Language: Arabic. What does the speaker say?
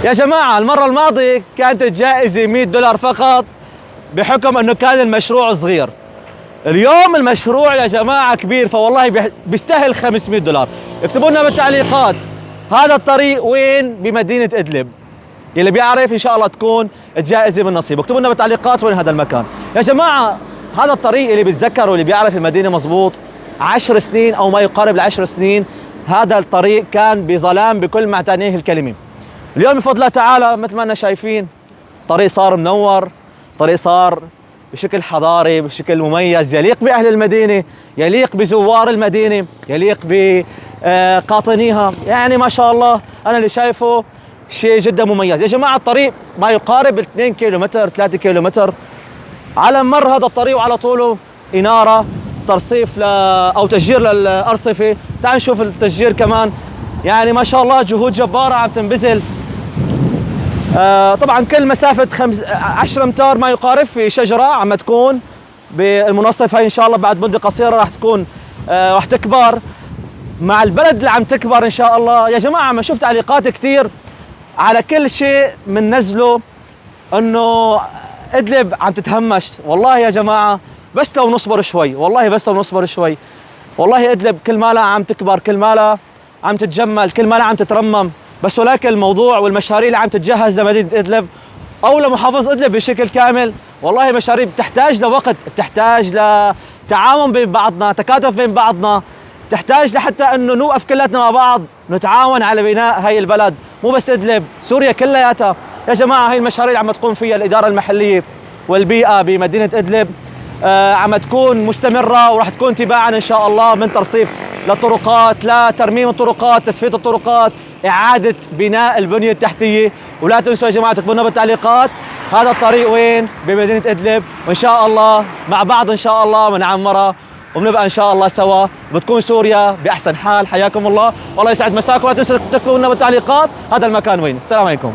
يا جماعة المرة الماضية كانت الجائزة $100 فقط بحكم انه كان المشروع صغير. اليوم المشروع يا جماعة كبير، فوالله بيستاهل $500. اكتبوا لنا بالتعليقات هذا الطريق وين بمدينة إدلب، يلي بيعرف ان شاء الله تكون الجائزة من نصيبه. اكتبوا لنا بالتعليقات وين هذا المكان. يا جماعة هذا الطريق اللي بيتذكروا اللي بيعرف المدينة مظبوط 10 سنين او ما يقارب ل10 سنين هذا الطريق كان بظلام بكل ما تعنيه الكلمة. اليوم بفضل الله تعالى مثل ما احنا شايفين طريق صار منور، طريق صار بشكل حضاري، بشكل مميز يليق بأهل المدينة، يليق بزوار المدينة، يليق بقاطنيها. يعني ما شاء الله أنا اللي شايفه شيء جدا مميز. يا جماعة الطريق ما يقارب 2 كيلومتر 3 كيلومتر على مر هذا الطريق، وعلى طوله إنارة، ترصيف أو تشجير للأرصفة. تعال نشوف التشجير كمان. يعني ما شاء الله جهود جبارة عم تنبذل. طبعا كل مسافة 10 امتار ما يقارب في شجرة عم تكون بالمنصف. هاي ان شاء الله بعد مدة قصيرة راح تكون راح تكبر مع البلد اللي عم تكبر ان شاء الله. يا جماعة عم نشوف تعليقات كثير على كل شيء بننزله انه ادلب عم تتهمش. والله يا جماعة بس لو نصبر شوي، والله بس لو نصبر شوي، والله ادلب كل مالها عم تكبر، كل مالها عم تتجمل، كل مالها عم تترمم. بس ولكن الموضوع والمشاريع اللي عم تتجهز لمدينة إدلب أو لمحافظة إدلب بشكل كامل، والله مشاريع بتحتاج لوقت، بتحتاج لتعاون بين بعضنا، تكاتف بين بعضنا، تحتاج لحتى إنه نوقف كلاتنا مع بعض نتعاون على بناء هاي البلد. مو بس إدلب، سوريا كلياتها. يا جماعة هاي المشاريع اللي عم تقوم فيها الإدارة المحلية والبيئة بمدينة إدلب عم تكون مستمرة، وراح تكون تباعا إن شاء الله من ترصيف للطرقات، لترميم الطرقات، تسفية الطرقات، إعادة بناء البنية التحتية. ولا تنسوا يا جماعة تكتبوا لنا بالتعليقات هذا الطريق وين بمدينة إدلب، وإن شاء الله مع بعض إن شاء الله بنعمرها وبنبقى إن شاء الله سوا، بتكون سوريا بأحسن حال. حياكم الله، والله يسعد مساكم. لا تنسوا تكتبوا لنا بالتعليقات هذا المكان وين. السلام عليكم.